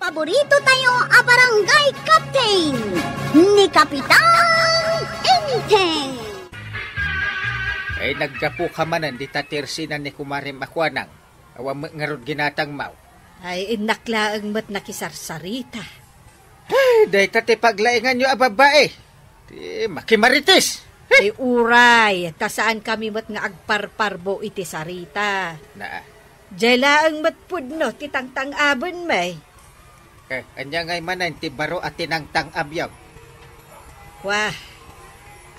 Paborito tayo a barangay captain ni Kapitan Enteng. Ay naggapo ka manan di tatirsinan ni Kumarim Akwanang. Awang ngarod ginatang mau. Ay inaklaang mat nakisarsarita. Ay, dahi tati paglaingan nyo babae. Di makimaritis. Ay uray, tasaan kami mat nga agparparbo iti sarita. Na. Jala ang matpudno titangtang abon may. Anya ngay manan ti baro at tinangtang abyaw. Wah,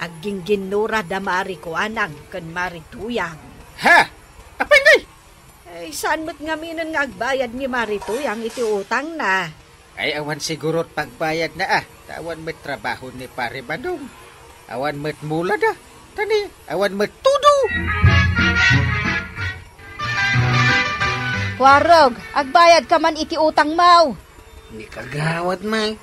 aging ginura damari ko anang kan marituyang. Ha? Apay ngay? Ay saan mo't nga minan nga agbayad ni marituyang iti utang na. Ay awan siguro't pagbayad na Tawan mo't trabaho ni Pare Badong. Awan mo't mula da. Tani, awan mo't tudo. Warog, agbayad ka man iti utang mau. Hindi kagawat, May.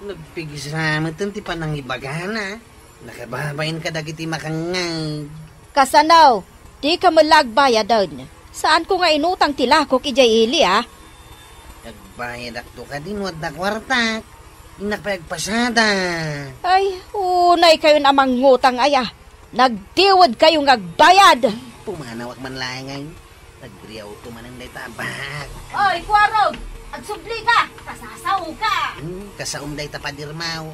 Nagpigisama ti panang ibagana. Nakababayin ka dagiti makangay. Kasanaw, di ka malagbayad doon. Saan ko nga inutang tilakok ijay ili, Nagbayad akto ka din, wad na kwarta. Inakpagpasada. Ay, unay kayo namang ngutang aya. Nagdiwad kayo ngagbayad. Pumanawak man lang ngayon. Nagriyaw tumanang day tabak. Oy, Kuwarog! Agsubli ka! Kasasaw ka! Kasaum day tapadirmaw.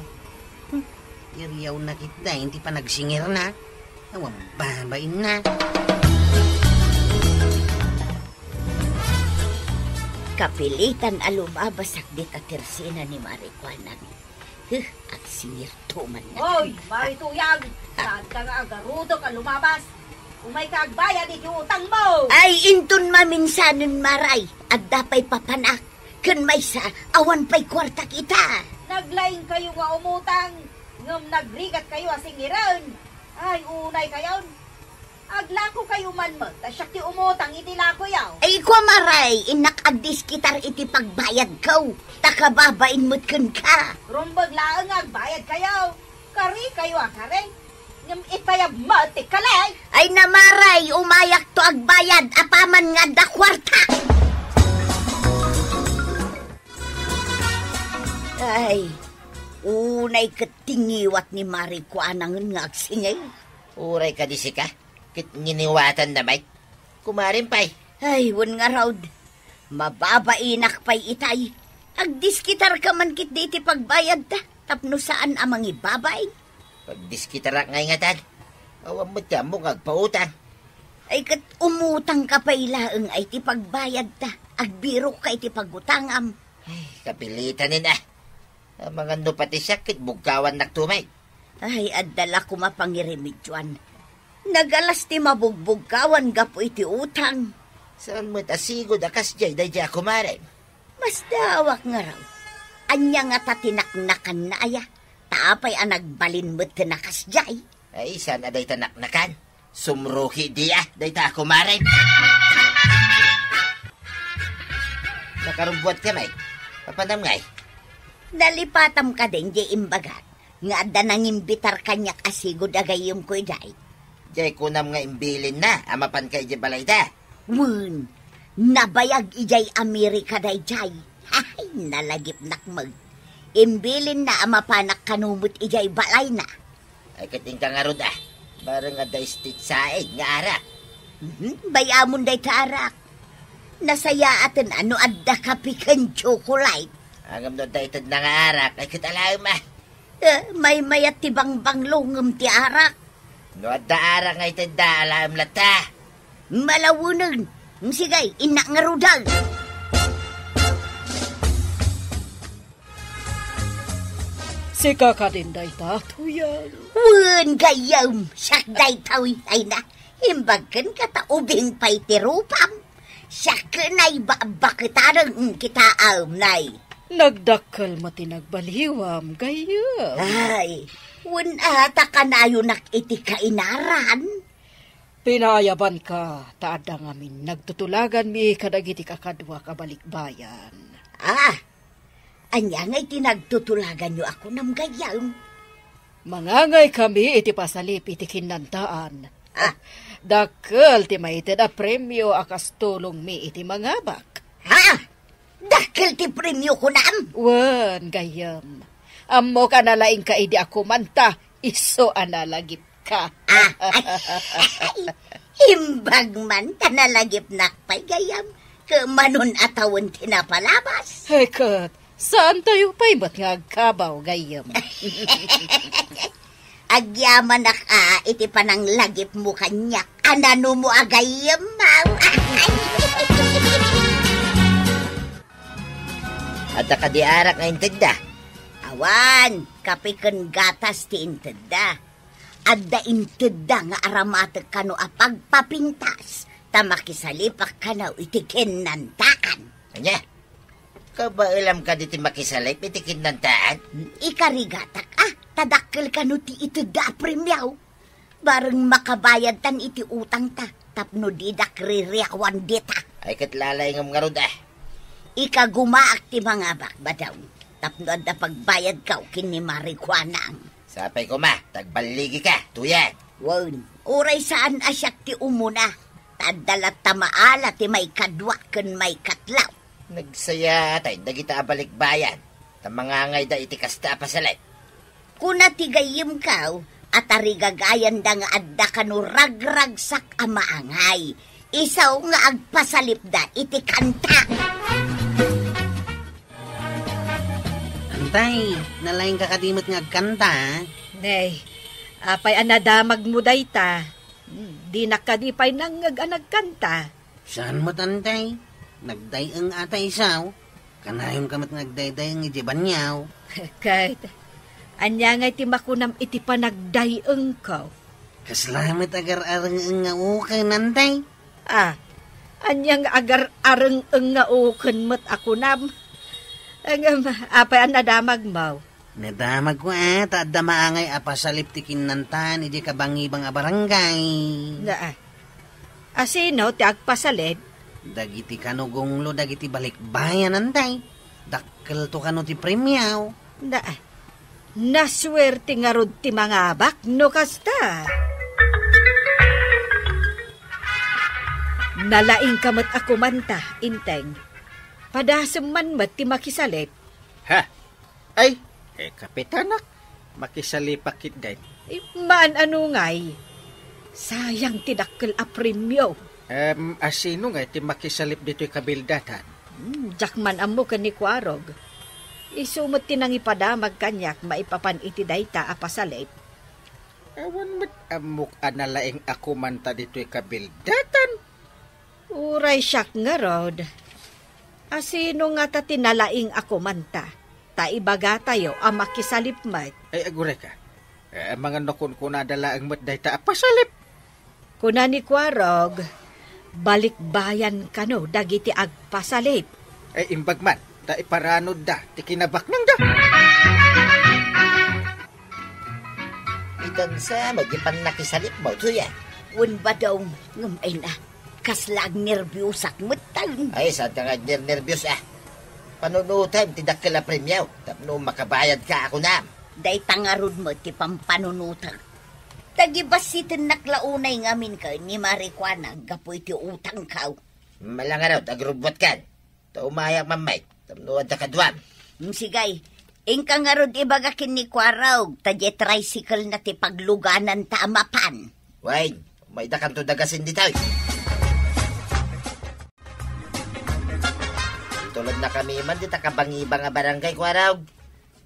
Iriyaw na kita, hindi pa nagsingir na. Awang babain na. Kapilitan alumabasak di tatirsina ni Marikwanan. Ang singir tuman na. Oy, marituyang! Saan ka nga agarudo ka lumabas? Umay ka agbayad iti utang mo! Ay, intun maminsanon maray. At dapay papanak. Kan may sa awan pa'y kwarta kita. Naglaing kayo nga umutang. Ngam nagrigat kayo asingiran. Ay, unay kayon. Aglako kayo man mo. Tasyak ti umutang iti lako yaw. Ay, kwa maray. Inakadis kitar iti pagbayad ko. Takababain mo't kun ka. Rumbag laang agbayad kayo. Kari kayo kare. Ngam itayab mo ti kalay. Ay, namaray. Umayak to agbayad. Apaman nga da kwarta. Ay, unay katingiwat ni Marikwanang nga agsingay. Uray ka di ka? Kit nginiwatan na may. Kumarin pa'y. Ay, wan nga raud. Mababainak pa'y itay. Agdiskitar ka man kit di iti pagbayad ta. Tapno saan amang ibabay? Pagdiskitarak ngay nga tan. Awang mo tiyan mo ngagpautang. Ay, kat umutang ka pa'y laang ay ti pagbayad ta. Agbiro ka iti pagutangam. Ay, kapilitan nina. Ang mga no pati sakit, bugkawan naktumay. Ay, adala ko mapangirimidjuan. Nagalas ti mabugbugkawan gapo iti utang. Saan mo tasigod akas jay day jay kumarin? Mas dawak nga raw. Anya nga tatinaknakan na aya. Tapay ang nagbalin mo't tinakas jay. Ay, saan aday tanaknakan? Sumruhi diya, day ta kumarin. Nakarubwat ka may. Papanam ngay. Nalipatam ka din, jay imbagat. Nga da nang imbitar kanyak asigod agay yung ko'y jay. Jay kunam nga imbilin na, amapan kay jay balay da. Wun, nabayag ijay Amerika day jay. Ay, nalagip nakmag. Imbilin na amapanak kanumot ijay balay na. Ay kating ka nga roda. Barang nga day stit saig nga arak. Bayamon day tarak. Nasaya atin ano adda kapikan chocolate. Angam no day tad na nga arak, ay kitalaw ma. May mayat ti bangbang lungam ti arak. No adda arak ngay tad da alam lata. Malawunan. Sigay, inak nga rudal. Sika ka din day tatuyan. Wan gayam, siyak day tawi ay na. Himbagkan ka taubing pa'y tirupam. Siyak ka na'y babakitarang kita nay. Nagdakkel mo tinagbaliwam, gaya. Ay, wan ata ka na yun iti kainaran. Pinayaban ka, taada ngamin, nagtutulagan mi kadagiti kakadwa kabalikbayan. Anya nga'y tinagtutulagan nyo ako ng gayam. Mangangay kami iti pasalip iti kinantaan. Dakkel ti maited a premyo akas tulong mi iti mangabak. Dakkel ti premyo ko naam. Wan, gayam. Amo ka nalaing ka idi ako manta. Iso analagip ka. Imbag man tanalagip nakpay gayam. Kamanon atawon tinapalabas. Hekat, saan tayo pa'y ba't nga agkabaw, gayam? Agyaman iti panang lagip mo kanyak. Anano mo agayam, mau. At nakadiarak nga intid da. Awan, kapikan gatas ti inteda. Adda inteda nga aramatag kano apagpapintas. Tamakisalipak kanaw itikin nantaan. Anya? Kabailam ka diti makisalip itikin ng taan? Ikarigatak tadakkel kano ti iteda premyaw. Bareng makabayad tan iti utang ta. Tapno didak ririawan dita. Ay katlalay ngam nga rod Ikagumaak ti mga bakbadaw. Tapno adda pagbayad kaw kini marikwanang. Sapay ko ma, tagbaligi ka, tuyan. Wan, oray saan asyak ti umuna. Tadalat tamaala ti may kadwa ken may katlaw. Nagsaya tay, dagita abalik bayan. Tamangangay da iti kasta pasalit. Kuna ti gayim kaw, at arigagayan da nga adda kanu ragragsak amaangay. Isaw nga agpasalip da iti kanta. Antay, nalaing kakadimot nga agkanta. Nay, apay anadamag mo dayta. Di nakadipay nang nagkanta. Saan mo tantay? Nagdayang atay isaw. Kanayon kamat nagdayang ijiban niyaw. Kahit, anya nga iti makunam iti panagdayang ka. Kaslamat agar-arang nga ukan nantay. Anya nga agar-arang nga ukan mat ako nam. Apay anadamag mo. Nadamag ko taadda maangay apasalip tikin nantan, iji kabangibang abarangay. Asino ti agpasalid? Dagiti kanugonglo, dagiti balikbayan antay. Dakkel to kano ti premyaw. Naswerte nga rod ti mga abak, no kasta. Nalaing kamat ako manta, inteng. Padasem man mat ti makisalip. Ha? Ay, kapitanak, makisalipakit din. Maan ano ngay? Sayang tidakkel a premyo. Asino nga iti makisalip dito'y kabildatan? Jakman amo ka ni Kwarog. Isumot tinang ipadamag kanyak maipapan iti dayta a pasalip. Ewan mo't amok analaing ako manta dito'y kabildatan. Uray siyak nga rod. Asino nga ta tinalaing ako manta? Ta ibaga tayo ang makisalip mat. Ay, agure ka. Mga nukon ko nadala ang mat dayta a pasalip. Kuna ni Kwarog, balikbayan kano dagiti agpasalip. Ay, imbag man, ta iparanod da, ti kinabak nang da. Itan sa magipan nakisalip mo, tuyan. Wan ba daw ngumay na. Kaslag nervyusak mo tayo. Ay, saan ka nga nervyos Panunutan, tidakkel a premyaw. Tapno makabayad ka ako na. Day tangarod mo ti pampanunutang. Tagibasitin naklaunay ngamin ka ni Marikwana. Gapoy ti utang kaw. Malangaraw, agrubot kan. Taumayak mamay. Tapno at kadwam. Sigay, ingka nga rod ibagakin ni Kwaraw. Tadye tricycle na ti pagluganan ta amapan. Wain, may dakan to dagasin ditoy. Tulad na kami man, di takabangibang nga barangay ko araw.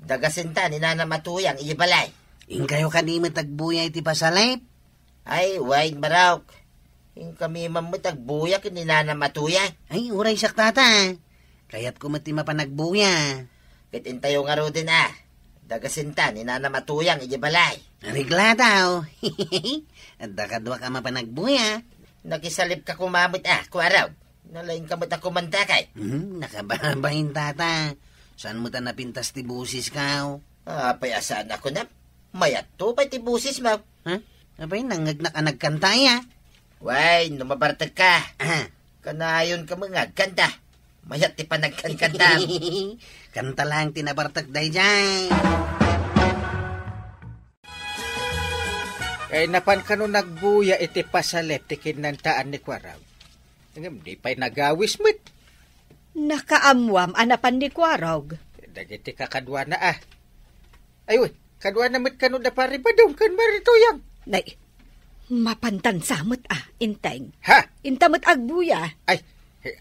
Dagasinta, ni Nana Matuyang, ibalay. Ing kayo kanima tagbuyay ti pasalip? Ay, wine baraw. Ing kami man mo tagbuyak, ni Nana Matuyang. Ay, uray saktata. Kaya't kumati mapanagbuya. Kitintayo nga ro din Dagasinta, ni Nana Matuyang, ibalay. Arigla daw. At dakadwa ka mapanagbuya. Nakisalip ka kumamit ko araw. Nalaing kamot ako mantakay. Nakababahin tata. Saan mo ta napintas ti busis ka? Payasaan ako na. Mayat to pa ti busis mo. Abay, nangagnak ka nagkantaya. Way, numabartag ka. Kanayon ka mga kanta. Mayat ti pa nagkankanta. Kanta lang tinabartag day dyan. Kaya napan ka no nagbuya iti pasalip ti kinantaan ni Kwaraw. Di pa'y nagawis mo't. Nakaamwam anapan ni Kwarog. Dagiti kakadwa na Ay, uy, kadwa na mit kano da pare badong kan Marituyang. Nay, mapantan samot inteng. Ha? Intamot agbuya. Ay,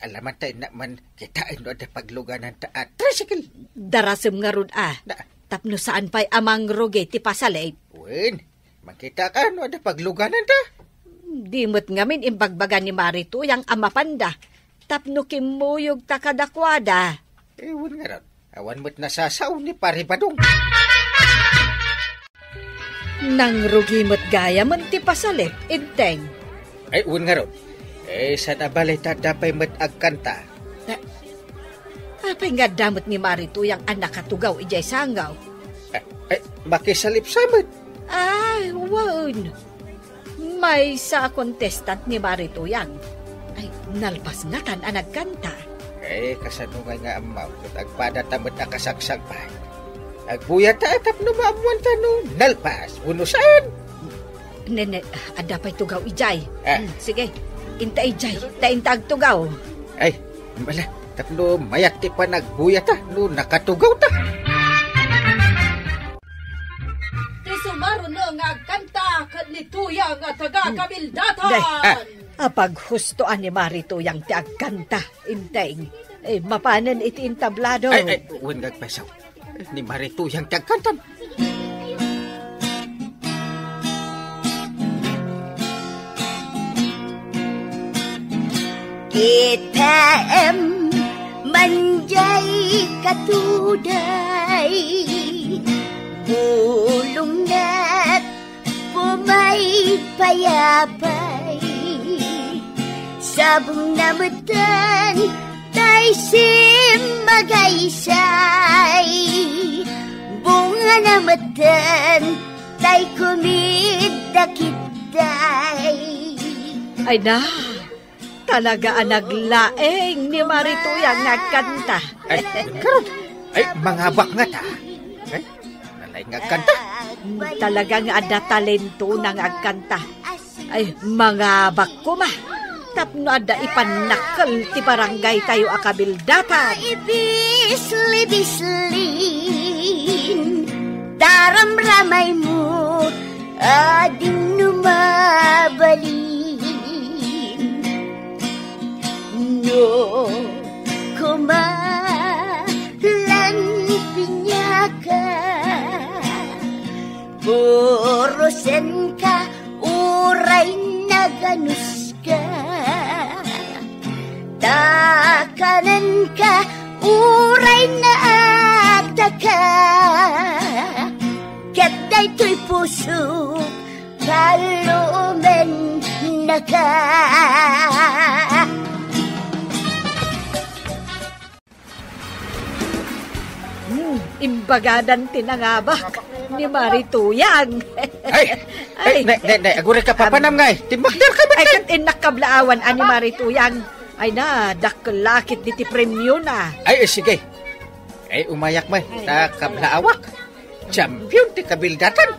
alaman tayo naman kitain no da pagluganan ta tricycle. Darasem nga rod Na, tapno saan pa'y amang roge ti pasalit. wen, makita ka no da pagluganan ta. Dimot ngamin imbagbagan ni Marituyang amapanda. Tapno kimuyog ta kadakwada. Ewan nga ron, awan mo't nasasaw ni pare badong. Nang rugimot gaya man ti pasalit, inteng. Ay, ewan nga ron, sa nabalay ta dapay mo't agkanta. Apay nga damot ni Marituyang anak katugaw ijay sangaw. Ay, makisalip samot. Ay, wan. May sa contestant ni Marituyang. Ay, nalpas nga tan anagkanta. Kasanungan nga amaw, kat agpada tamot na kasagsak pa. Agbuya ta atap no maamuan ta no, nalpas, unusan. Nene, ada pa'y tugaw ijay. Ah. Sige, inta ijay, taintag tugaw. Ay, mala, tapno mayat ti pa nagbuya ta, no nakatugaw ta. Ti sumaro no nga agkanta kat ni Tuyang at taga-kabildatan. Apag hustoan ni Marituyang ti agkanta, inteng. Mapanan iti intablado. Ay, uwan gagpasaw. Ni Marituyang tagkantan. Kita manjay katuday, bulong na't pumay payapay, sabong namutan tay simagaysay, bunga namutan tay kumidakitay. Ay na, talaga ang naglaeng ni Marituyang nagkanta. Ay, karon. Ay, mangabak nga ta. Ay, nalay nga kanta. Talaga nga ada talento ng agkanta. Ay, mangabak ko ma. Tapno ada ipanakal ti barangay tayo akabildatan. Ibisli-bislin, daram-ramay mo, ading numabalin. No, kumalan pinyaka, porosen ka, uray na ganus ka, takanan ka, uray na agtaka, katay to'y puso, kalumen na ka. Imbagadan tinangabak ni Marituyang. Ay, agure ka papanam nga eh. Timbakder ka ba? Ay, kat inakablaawan ani Marituyang. Ay na, dakelakit diti premyo na. Ay, sige. Ay, umayak mo. Nakablaawak. Champion ti kabildatan.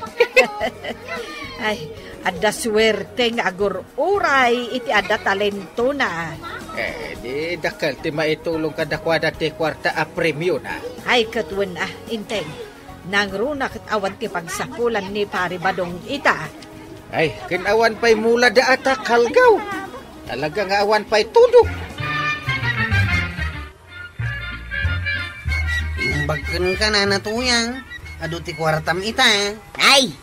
Ay, ada swerte nga agur uray iti ada talento na. Di dakal ti maitulong kadakwada ti kwarta a premyo na. Ay, katwan inteng. Nangruna kat awan ti pagsapulan ni Pari Badong ita. Ay, kinawan pa'y mula da ata kalgaw. Talaga nga awan pa'y tudo. Imbagkan ka na Tuyang. Ado ti kwartam ita. Ay,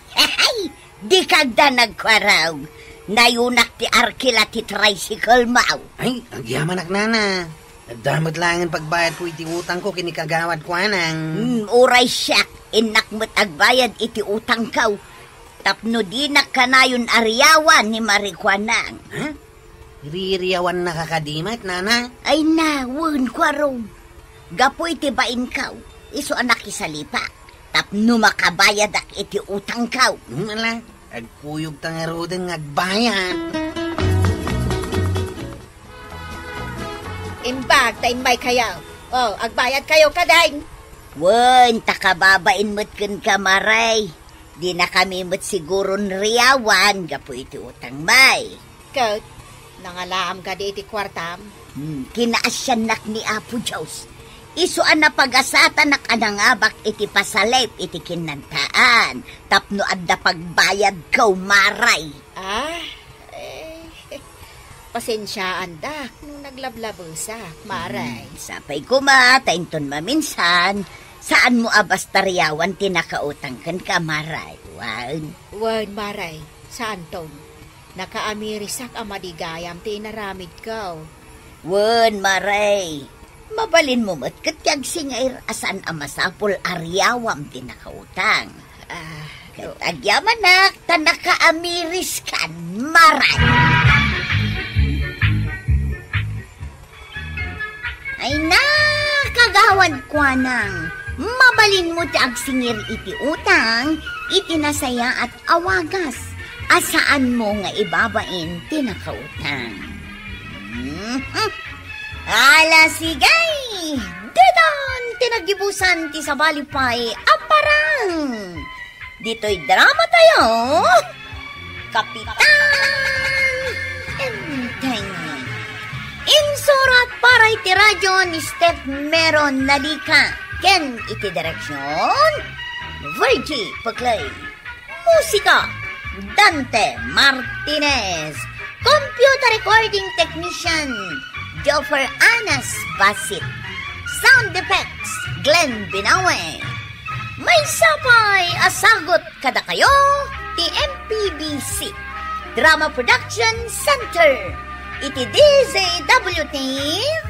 di kagda nagkwaraw. Nayunak ti arkila ti tricycle mau. Ay, agyaman nana. Damot lang ang pagbayad ko iti utang ko kinikagawad ko anang. Uray siyak, inakmat agbayad iti utang kaw. Tapno di nakanayon ariyawan ni Marikwanang. Ha? Ririyawan na kakadimat, nana? Ay na, wun kwarong. Gapo iti bain kaw, iso anak isalipa. Tapno makabayad ak iti utang kaw. Ala, agpuyog tangarudeng agbayad. Imbag, may kayaw. Oh, agbayad kayo kaday. Wen, takababain mo't kun kamaray. Di na kami mo't siguro riyawan, gapo iti utang may. Kat, nangalaam ka di iti kwartam. Kinaasyanak ni Apo Diyos. Isuan na pagasatan na kanangabak iti pasalip iti kinantaan. Tapno adda pagbayad kaw maray. Pasensyaan dak nung naglablabusa, maray. Sapay kuma, tainton maminsan. Saan mo abas taryawan tinakautang kan ka maray? Wan, maray. Saan tong? Nakaamirisak ang madigayam tinaramid kaw. Wan, maray. Mabalin mo mo't katyag singair asan ang masapol aryawam tinakautang. Katagyaman na, tanakaamiris kan maray. Ay na, kagawan ko nang. Mabalin mo ti agsingir iti utang, iti nasaya at awagas. Asaan mo nga ibabain tinakautang. Ala sigay! Dedon! Tinagibusan ti sabalipay aparang! Dito'y drama tayo! Kapitan! Enteng! Insurat para iti radyo ni Steph Meron Nalika. Ken iti direksyon Virgie Paklay. Musika Dante Martinez. Computer recording technician Joffer Anas Basit. Sound effects Glenn Binawe. May sapay asagot kada kayo ti MPBC Drama Production Center. Iti DZWT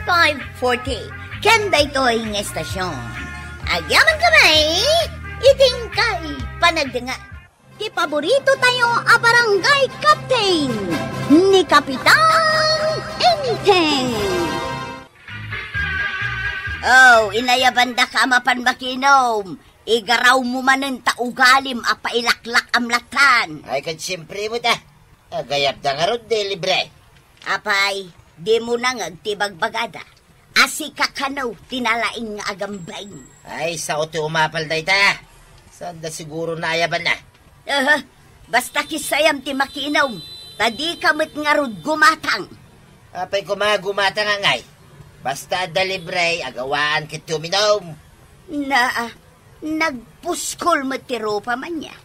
540. Kenda ito'y ng estasyon. Agyaman kamay, itingkay panagdanga. Ti paborito tayo a barangay captain ni Kapitan Enteng. Oh, inayabanda ka mapan makinom. Igaraw mo manen taugalim a pailaklak amlatan. Ay, kad siyempre mo ta. Agayap da nga ron, de libre. Apay, di mo na ngagtibagbagada. Asi kakanaw, tinalaing nga agambay. Ay, sa oto umapal day ta. Saan da siguro naayaban na? Basta kisayam ti makinaw. Tadi kamit nga rod gumatang. Apay kumagumatang nga ngay. Basta da libre, agawaan kit tuminom. Nagpuskol mo ti ropa man niya.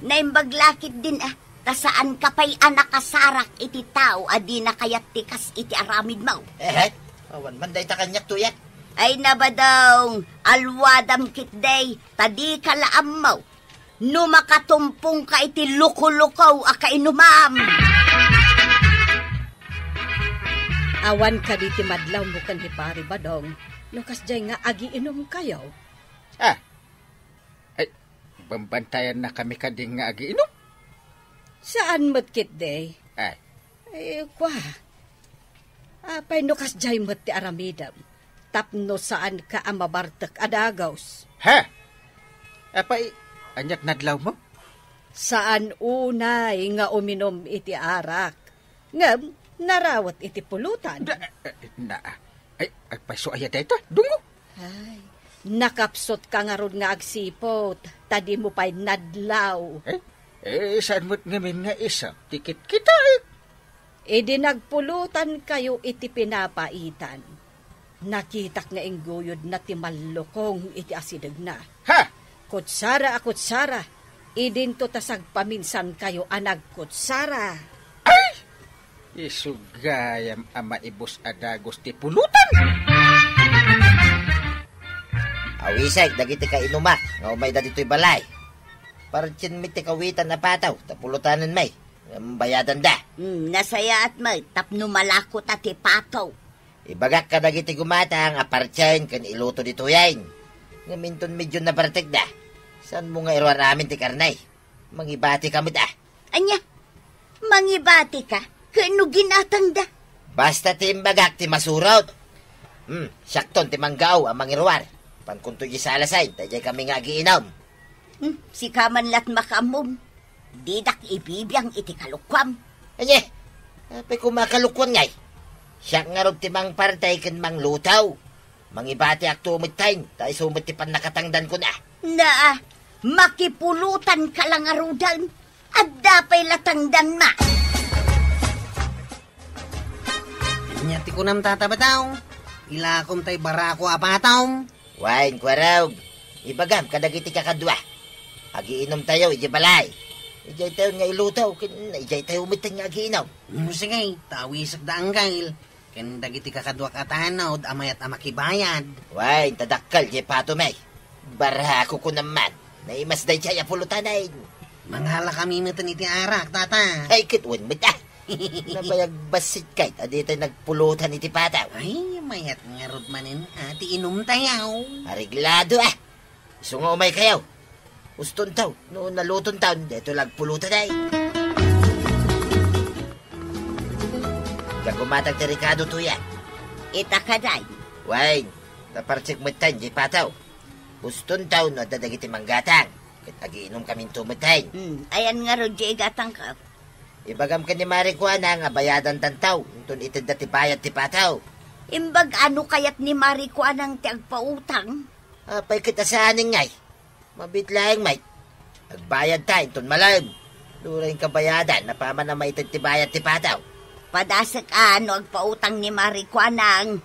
Naimbaglakit din tasaan ka pa'y anakasarak iti tao adi na kayat tikas iti aramid mo. Awan man day ta kanyak tuyat. Ay nabadaw, alwadam kitday, tadi ka laam mo. No makatumpong ka iti lukulukaw a kainumam. Awan ka di ti madlaw mo kan hipari badong. Lukas jay nga agiinom kayo. Ay, bambantayan na kami kading nga agiinom. Saan mo't kit day? Ay, Kwa. Apay no kas jay mo't ti aramidam. Tapno saan ka amabartek adagaws. ha? Apay, anyak nadlaw mo? Saan unay nga uminom iti arak. Ngam, narawat iti pulutan. Ay, agpaso ayat ito, dungo. Ay, nakapsot ka nga ron nga agsipot. Tadi mo pa'y nadlaw. Saan mo't ngamin nga isa? Tikit kita Idi nagpulutan kayo iti pinapaitan. Nakitak nga ingguyod na ti malukong iti asidag na. Ha? Kutsara a kutsara. Idinto tasag paminsan kayo anag kutsara. Ay! Isugayam ama ibus adagos ti pulutan. Awisay, dagiti ka inuma. Nga umay da dito'y balay. Parchin miti kawitan na pataw. Tapulutanan may. Bayadan da. Nasaya at may tapno malakot at ipataw. Ibagak ka dagiti gumatang aparchain kan iluto dito yain. Ngaminton medyo na partek da. Saan mo nga iruan namin ti karnay? Mangibati ka mo da. Anya, mangibati ka? Kano ginatang da? Basta ti imbagak ti masurot. Syakton ti manggaw ang mangiruar. Pankuntoy sa alasay, tajay kami nga giinom. Si kaman lat makamum. Didak ibibiyang iti kalukwam. Anye, apay kumakalukwan ngay. Siya nga rin ti mang partay kan mang lutaw. Mangibati ak tumit tayo, tayo sumit ti pan nakatangdan ko na. Makipulutan ka lang arudan, at dapay latangdan ma. Nyati ko nam tatabataw. Ilakom tay barako apataw. Wain kwaraw. Ibagam kadagiti kakadwa. Agiinom tayo, iji balay. Ijay tayo nga ilutaw, ijay tayo umitang nga agiinaw. Sige, tawisak da anggail. Ken dagiti kakadwa katanod, amayat amakibayad. Wain, tadakkal, jay patumay. Barako ko naman. Naimas day siya pulutanin. Manghala kami nito iti arak, tata. Ay, kitwan mo ta. Nabayag basit kahit aditay nagpulutan iti pataw. Ay, mayat nga rod manin ati inom tayaw. Ariglado Iso nga umay kayaw. Uston taw, noon naluton taon, dito lagpulutan ay. Kagumatag ti Ricardo tuya. Itakaday. Wain, tapartsik mo tayo, di pataw. Uston taon, no dadagiti manggatang. Kat agiinom kaming tumatay. Ayan nga ro, di gatang ka. Ibagam ka ni Mari Juana nga bayadan tantaw. Itun itid na tibayad ti pataw. Imbag ano kayat ni Mari Juanang ti agpautang? Apay kita sa aning ngay. Mabitlaeng may. Agbayad tayo, itun malam. Luray ka bayadan, napaman na maitid tibayad ti pataw. Padasak ano agpautang ni Mari Juanang.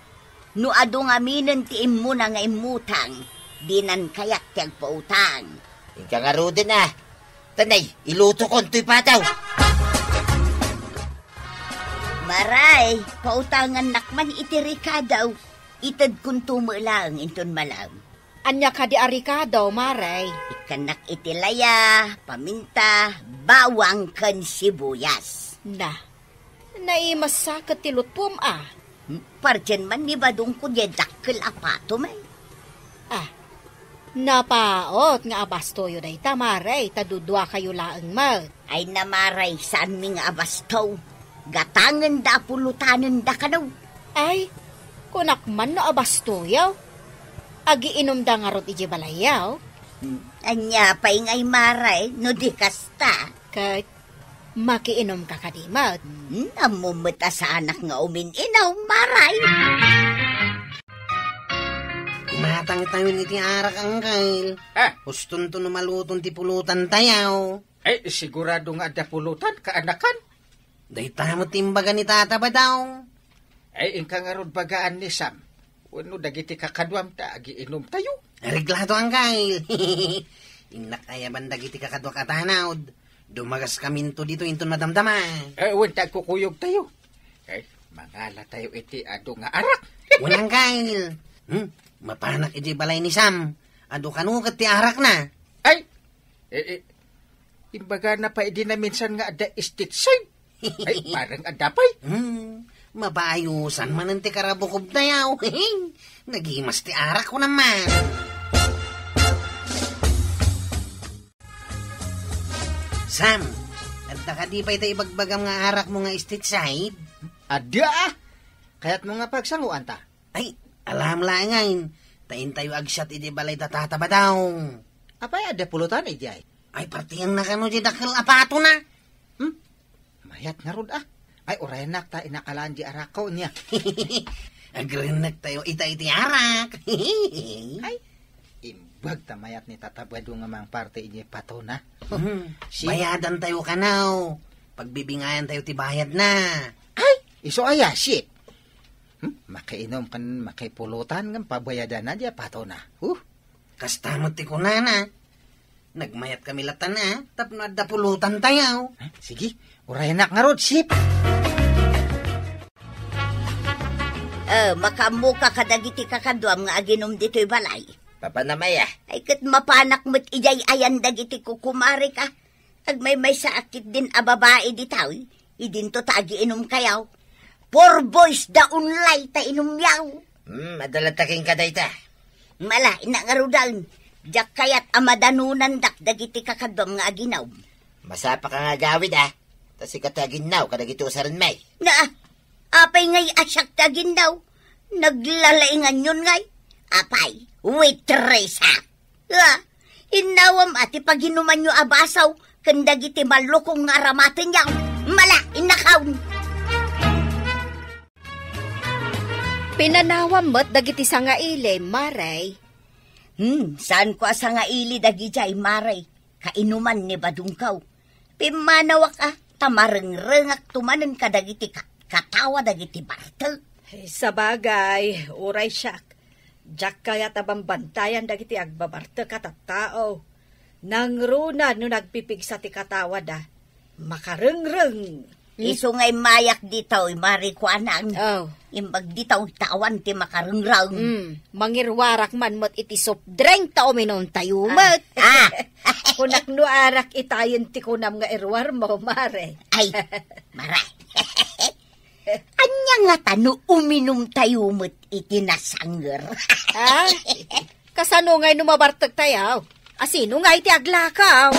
No adong aminin ti imu na nga imutang. Dinan kayat ti agpautang. Ika nga rudin Tanay, iluto ko ito'y pataw. Maray, pautangan nakman iti Ricardo. Itad kung tumulang inton malam. Anya ka di arikadaw, Maray. Ikanak iti laya, paminta, bawang kan sibuyas. Naimasakat ti lutpom Parjan man ni badong ko di dakkel apato may. Napaot nga abastoyo day ta, Maray. Tadudwa kayo laang mag. Ay namaray, saan mi nga abasto? Gatangan da pulutanan da kanaw. Ay, kunakman na abastoyaw. Agiinom da nga rot iji balayaw. Anya pa'y ngay maray, no di kasta. Kahit makiinom ka kadimad. Namumata sa anak nga umin-inaw, maray. Matang-tangin iti arak ang kail. Uston to numalutong ti pulutan tayaw. Ay, sigurado nga da pulutan, kaanakan. Day tamo timbaga ni tata ba daw? Ay, ingka nga rod bagaan ni Sam. Wano dagiti kakadwam ta, agiinom tayo. Reglado ang kail. Inak ayaban dagiti kakadwa katanawd. Dumagas kaminto dito inton madamdama. Ay, wanta kukuyog tayo. Ay, mangala tayo iti ado nga arak. Walang kail. Mapanak iti balay ni Sam. Ado kanukat ti arak na. Ay, imbaga na pa idi na minsan nga ada estate side. Ay, parang adapay. Mabayusan man ang ti karabukob na yaw. Nagimas ti arak ko naman. Sam, adda ka di pa ita ibagbagam nga arak mo nga estate side? Ada Kaya't mo nga pagsanguan ta. Ay, alam lang ngayon. Tain tayo agsyat iti balay tatataba daw. Apay ada pulutan ijay. Ay, partiyan na kano di dakil apato na. Mayat nga rod Ay, orayanak ta inakalaan di arakaw niya. Agrinak tayo iti arak. Ay, imbag ta mayat ni tatabado nga mang parte inyo pato na. Bayadan tayo kanaw. Pagbibingayan tayo ti bayad na. Ay, iso aya, shit. Makainom kan makaipulutan ng pabayadan na diya pato na. Kastamot ti kunana. Nagmayat kami latan na, tapno adda pulutan tayo. Sige, orayanak nga rod, ship. Makamuka kadagiti kakadwam nga aginom dito'y balay. Papanamay Ay kat mapanak mo't ijay ayan dagiti kukumari ka. Agmay sa akit din a babae ditaw. Idin to tagiinom kayaw. 4 boys da unlay ta inom yaw. Madalataking kaday ta. Mala, inangarudan. Diyak kayat amadanunan dak dagiti kakadwam nga aginaw. Masapa ka nga gawid Tas ikataginaw kadagiti usaran may. Apay ngay asyak taginaw. Naglalaingan yun ngay. Apay, waitress Inawam ati paginuman nyo abasaw. Kandagiti malukong nga ramatin yaw. Mala, inakaw. Pinanawam mo't dagiti sa nga ile, Maray. Saan ko asa nga ili dagijay, Maray? Kainuman ni badungkaw. Pimanawak tamareng-rengak tumanen ka dagiti katawa dagiti Bartek. Sa bagay, uray siyak. Diyak kaya tabang bantayan dagiti agbabarte katatao. Nangruna no nagpipigsa ti katawa da. Makarengreng. Iso nga'y mayak ditaw, marikwanang. Oh. Imbag ditaw tawan ti makarengrang. Mangirwarak man mo't iti soft drink ta uminom tayo mat. Kunak no arak itayin ti kunam nga irwar mo, mare. Ay, maray. Anya nga tano uminom tayo mo't iti nasanger. Kasano nga'y numabartag tayaw? Asino nga iti aglakaw?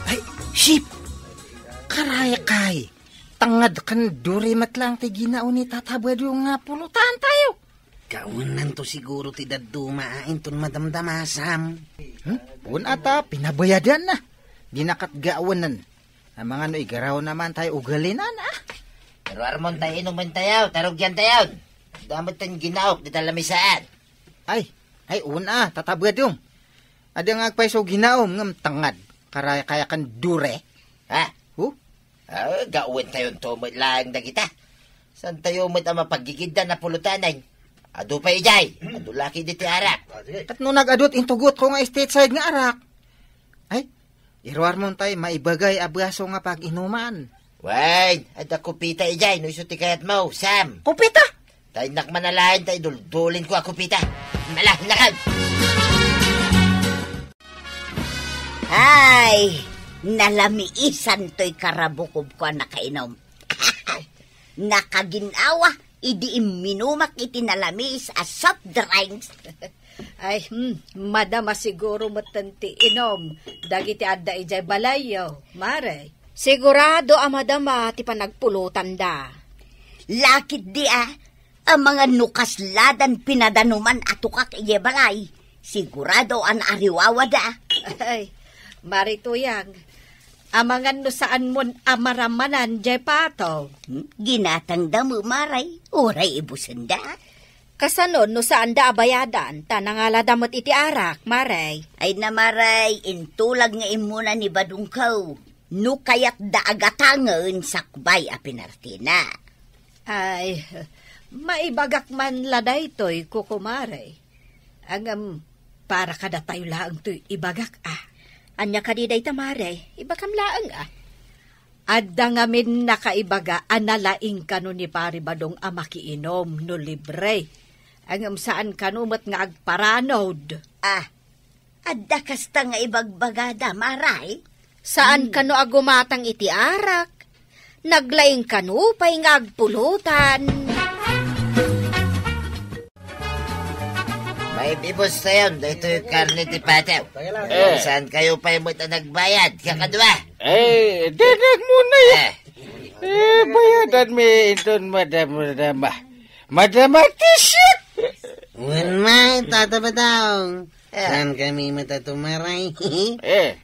Ay, ship! Karaya kay! Tangad kan duri matlang ti ginao ni tatabad yung nga pulutan tayo. Kaunan to siguro ti dadumaain ton madamdamasam. Pun ata, pinabayadan na. Dinakat gaawanan. Ang mga no igaraw naman tayo ugalinan Pero armon tayo inuman tayo, tarog yan tayo. Damot tayong ginaok, di talamisaan. Ay, una, tatabad yung. Ada nga agpaiso ginaom ngam tangad. Karaya kaya kan dure. Ha? Huh? Gawin tayo tumot lang na kita. San tayo mo't ang mapagigida na pulutanan? Ado pa ijay, ado laki di ti arak. At no nag-adot intugot ko nga stateside nga arak. Ay, irwar mo tayo maibagay abraso nga pag-inuman. Wait, ada kupita ijay, no iso ti kayat mo, Sam. Kupita! Tayo nakmanalain tayo, duldulin ko ang kupita. Malakan! Ay, nalamiisan to'y karabukob ko na kainom. Nakaginawa, idi minumak iti nalamis as soft drinks. Ay, madama siguro matanti inom. Dagiti adda ijay balayo, mare. Sigurado madama ti panagpulutan da. Lakit di ang mga nukasladan pinadanuman atukak iyebalay. Sigurado ang ariwawa da. Ay, marituyang. Amangan no saan mon amaramanan jay pato. Ginatang damo maray, oray ibusanda. Kasanon no saan da abayadan, tanangala damot iti arak, maray. Ay namaray, intulag nga imuna ni Badungkaw. No kayat da agatangan sakbay a pinartina. Ay, maibagak man laday to'y kukumare. Ang para kada tayo laang to'y ibagak Anya kadiday tamare, ibakam laang Adda ngamin nakaibaga analaing kano ni Pari Badong amakiinom no libre. Ang saan kanumat nga agparanod. Adda kasta nga ibagbagada maray. Saan kano agumatang iti arak? Naglaing kano pa'y nga agpulutan. May bibos tayo, dito yung karne ti Pataw. Saan kayo pa yung nagbayad? Kakadwa? Dadag muna yan. Bayadan mi iton madama. Madama t-shirt! Wan may, tatabadaw. Saan kami matatumaray?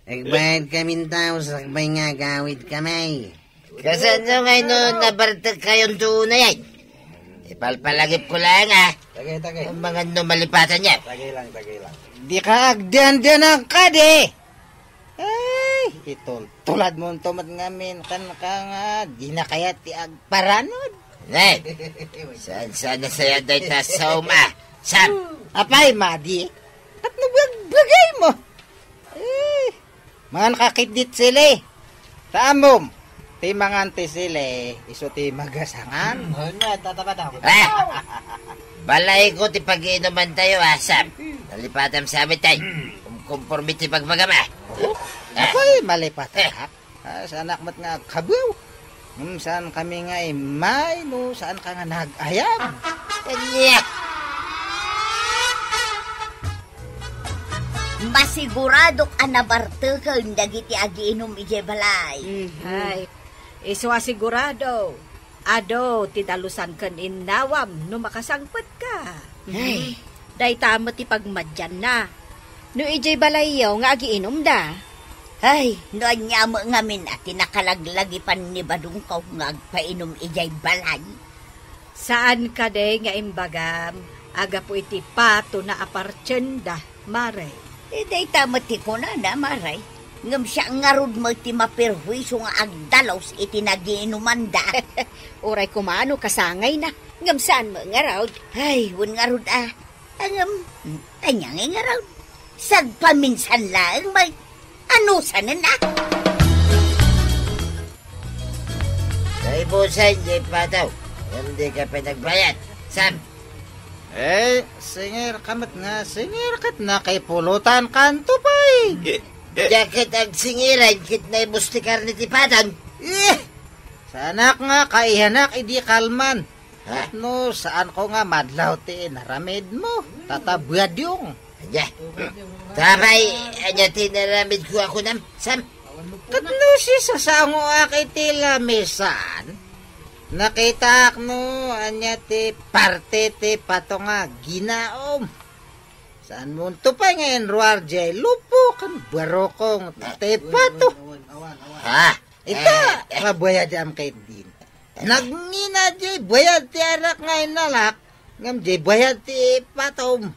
Nagbayad kami tao, sakbay nga gawid kami. Kasan nyo ngayon no, nabartag kayong tunay yan? Ipalpalagip ko lang Tagay. ang mga numalipatan niya. Tagay lang. Di ka agdan-dan ang kade. Ay, ito. Tulad mo tomat ngamin kan ka nga. Di na kaya ti agparanod. Nay, saan na saya day ta sa Sam! Apay, madi. At nagbagay mo. Mga nakakidit sila. Taamom. Ti manganti sila. Iso ti magasangan. Balay ko ti pag-iinuman tayo, Sam. Nalipatam sa amin tayo. Kumpormiti pagmagama. Apay, malipat. Sa anak mat nga kabaw. Saan kami nga may, no? Saan ka nga nag-ayam? Kanyak! Masigurado ka na bartukan dagiti agiinom ije balay. Ay, iswa sigurado. Ado, titalusan kan innawam no makasangpet ka. Ay, day tamot ti pagmadyan na. No ijay balayaw nga agiinom da. Ay, noan niya mo ngamin at tinakalaglagi ni Badungkaw nga agpainom ijay balay. Saan ka de nga imbagam? Aga po iti pato na apartsenda, mare. Day tamati ko na maray. Ngam siya ngarod mo ti maperhuiso nga agdalaws iti nagiinumanda. Uray kumano kasangay na. Ngam saan mo ngarod? Ay, wan ngarod Angam, tanyang ngarod. Sad paminsan lang, may ano sana na? Naibusan, di pa daw. Hindi ka pa nagbayad. Sam, Singir kamat nga, singir kat na kay pulutan kanto pa jakit ang singiran, kit na imustikar ni Tipatan. Sanak nga, kaihanak, idi kalman. Ha? No, saan ko nga madlaw ti naramid mo. Tatabuyad yung. Anya, tabay, anya tinaramid ko ako nam, Sam. Katno si sasango akiti lamisan. Nakita no, anya ti parte ti pato nga ginaom. Saan mo to pa ngayon, ruar jay lupo kan barokong ti pato. Ha? Ita, mabayad am kay din. Nagngina jay bayad ti anak ngayon nalak. Ngam jay bayad ti patom.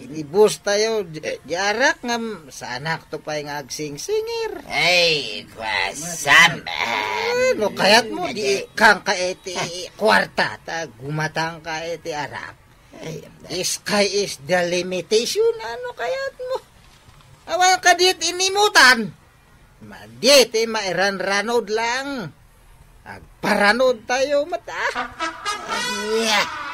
Inibus tayo, di arak ngam sa anak to pa yung agsing-singir. Ay, Sam. No, kayat mo, di kang kaeti kwarta, ta gumatang kaeti arak. Sky is the limitation, ano kayat mo? Awan ka dit inimutan. Madit, mairan-ranod lang. Agparanod tayo mata. Yeah.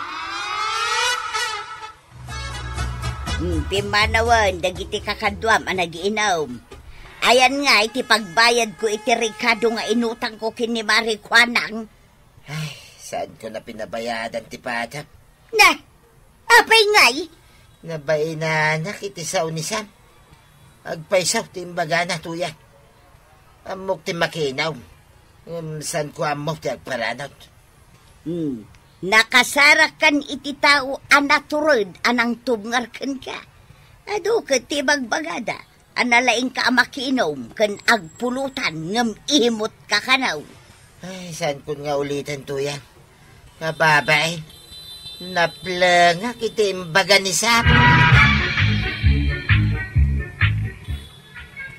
Pimanawan, dagiti kakadwam ang nagiinom. Ayan nga, iti pagbayad ko iti Ricardo nga inutang ko kini Mari Kwanang. Ay, saan ko na pinabayadan ti Pata? Na, apay nga'y? Nabay na nakitisaw ni Sam. Agpaisaw ti imbaga na tuya. Amok ti makinaw. Saan ko amok ti agparanot? Nakasarakan iti tao anaturod anang tubngarkan ka. Ado ka ti bagbagada. Analaing ka amakinom kan agpulutan ngam ihimot ka kanaw. Ay, saan ko nga ulitan tuya? Mababay. Naplangak iti imbaga ni Sam.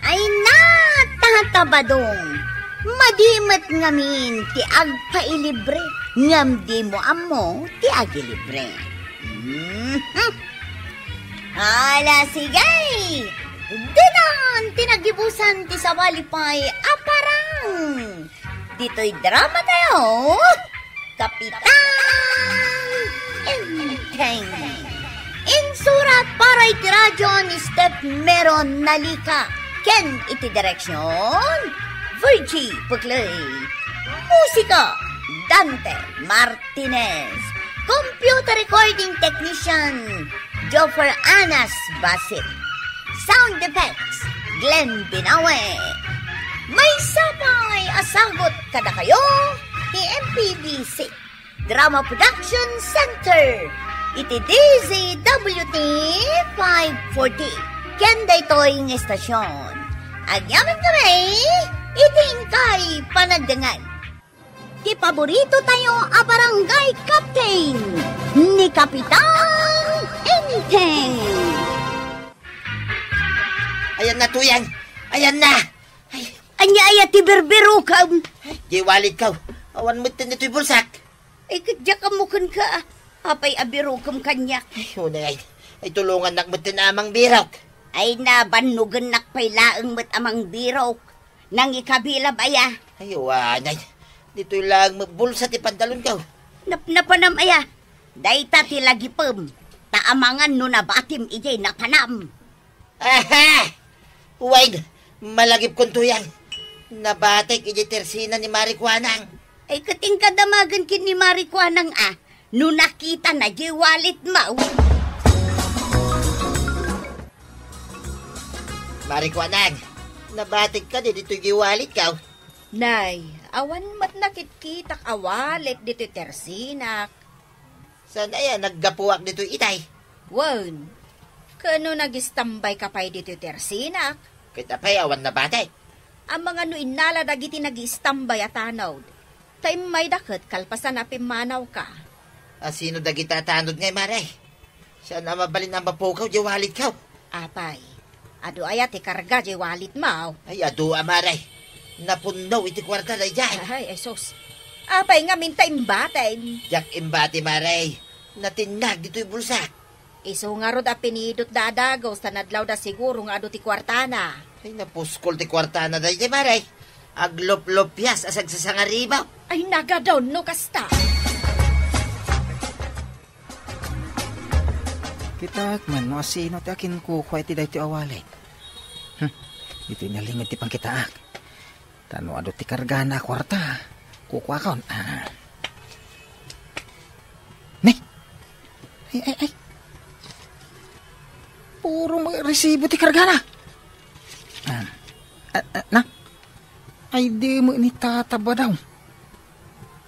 Ay natatabadong. Madimat ngamin ti agpailibre. Ngam di mo amo ti agilibre. Hala sigay! Dinan tinagibusan ti sawalipay aparang. Dito'y drama tayo. Kapitan Enteng. Insurat para iti radyo ni Step Meron Nalika. Ken iti direksyon Virgie Puglay. Musika Dante Martinez. Computer recording technician Joffer Anas Basit. Sound effects Glenn Binawe. May sabay asagot kada kayo ni MPBC Drama Production Center. Iti DZWT 540. Kenda ito'y ng estasyon. Agyaman kami, iting kay panagdangan. Ti paborito tayo a barangay captain ni Kapitan Enteng. Ayan na tuyang. Ayan na. Ay, Anya ti berbero ka. di walid ka. Awan mo tinito'y bulsak. Ay kadya ka mukan ka. Apay abiro kam kanyak. Ay, unay. Ay, tulungan nak mo tinamang birok. Ay nabanugan nakpay laeng met amang birok. Nang ikabila baya. Ay, wanay. Dito'y lang magbulsa ti pantalon ka. Napanam aya. Dayta ti lagi pem. Taamangan no nabatim ijay napanam. Aha! Wait, malagip kong tuyang. Nabatek iji tersina ni Mari Kwanang. Ay kating kadamagan kin ni Mari Kwanang no nakita na di walit mau. Mari Kwanang, nabatek ka dito giwalit ka. Nay, awan mat nakitkitak awalit dito tersinak. Saan yan, naggapuak dito itay? Wan, kano nagistambay ka pa'y dito tersinak? Kita pa'y awan na batek. Ang mga no inala dagiti nagistambay at tanaw. Tay may daket kalpasan na pimanaw ka. Sino dagita tanod ngay, Mare? Siya na mabalin ang mapukaw, di walit ka. Apay, Ado ayat ti karga jay walit mo. Ay, adu amaray. Napunaw iti kwarta na dyan. Ay, esos. Apay nga minta imbatay. Jak imbati maray. Natinag dito yung bulsa. Iso nga rod apinidot dadagaw sa nadlaw da siguro nga ado ti kwartana. Ay, napuskol ti kwarta na dyan maray. Aglop-lopyas asag sa sangaribaw. Ay nagadaw no kasta. Kita man, no sino ti akin kukuha iti dahi ti awalit. Ito inalingod ti pangkitaak. Tano ado ti kargana kwarta. Kukuha kaon. Nay! Ay! Puro resibo ti kargana. Na? Ay di mo ni tataba daw.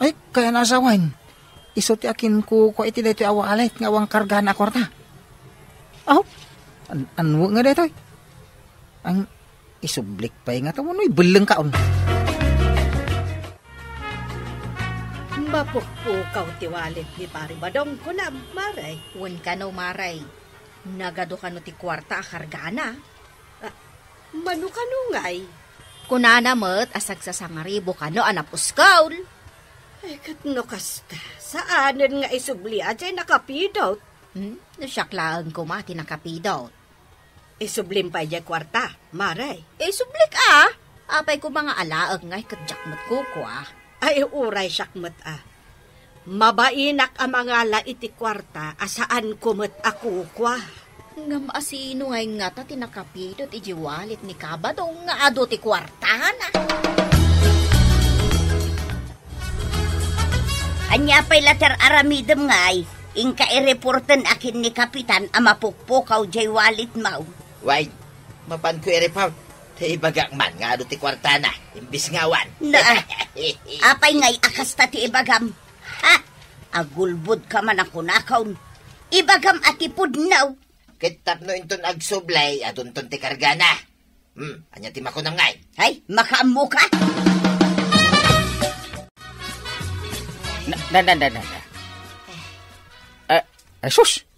Ay, kaya nasawan. Iso ti akin kukuha iti dahi ti awalit ngawang kargana kwarta. Oh, anwo nga dito eh. Ang isublik pa nga ito, ano ibulang kaon. Mapukpukaw ti walit ni pari badong ko na, maray. Wen ka no maray. Nagado ka no ti kwarta kargana. Mano ka ngay? Kunana met asag sa sangaribo ka no anapuskaw. Ay, katno kasta. Saanan nga isubli ajay nakapidot? Nasyaklaan ko mati nakapidot. Isublim pa iya kwarta, maray. Sublik Apay ko mga alaag ngay kadyak mo't kuko Ay, uray syakmat Mabainak ang mga laiti kwarta asaan kumot ako kwa. Ngam asino ngay nga ta tinakapidot ijiwalit ni kabadong nga ado ti kwarta na. Anya pa'y later aramidem ngay. Ingka i-reporten akin ni Kapitan ang mapukpukaw jay walit mau. Why, mapan ko i-report. Ibagak man nga ado ti kwarta na. Imbis ngawan. Apay ngay akas ta ti ibagam. Ha? Agulbud ka man ako nakaon. Ibagam atipod now. Kitap no inton agsublay adun ton ti kargana. Anya ti makunam ngay. Ay, makaammo ka? Sus!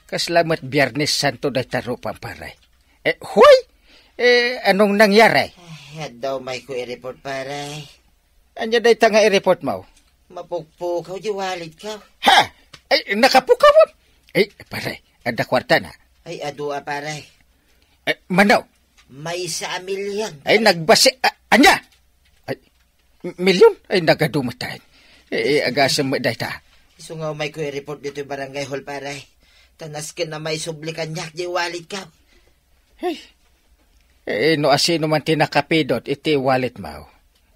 Kaslamat Biyernes Santo dahi taro pamparay. Huy! Anong nangyari? Daw may ko i-report paray. Anya dahi ta nga i-report mo? Mapukpukaw di walit ka. Ha? Ay, nakapukaw mo? Ay, paray, ada kwarta na. Ay, adua paray. Manaw? May 1 milyon. Ay, nagbasi... anya? Ay, milyon? Ay, nagadumatay. Agasam mo dahi ta. So nga may ko i-report dito yung barangay hall paray. Tanas ka na may sublikan nyak di walit ka. No asino man tinakapidot iti wallet mo.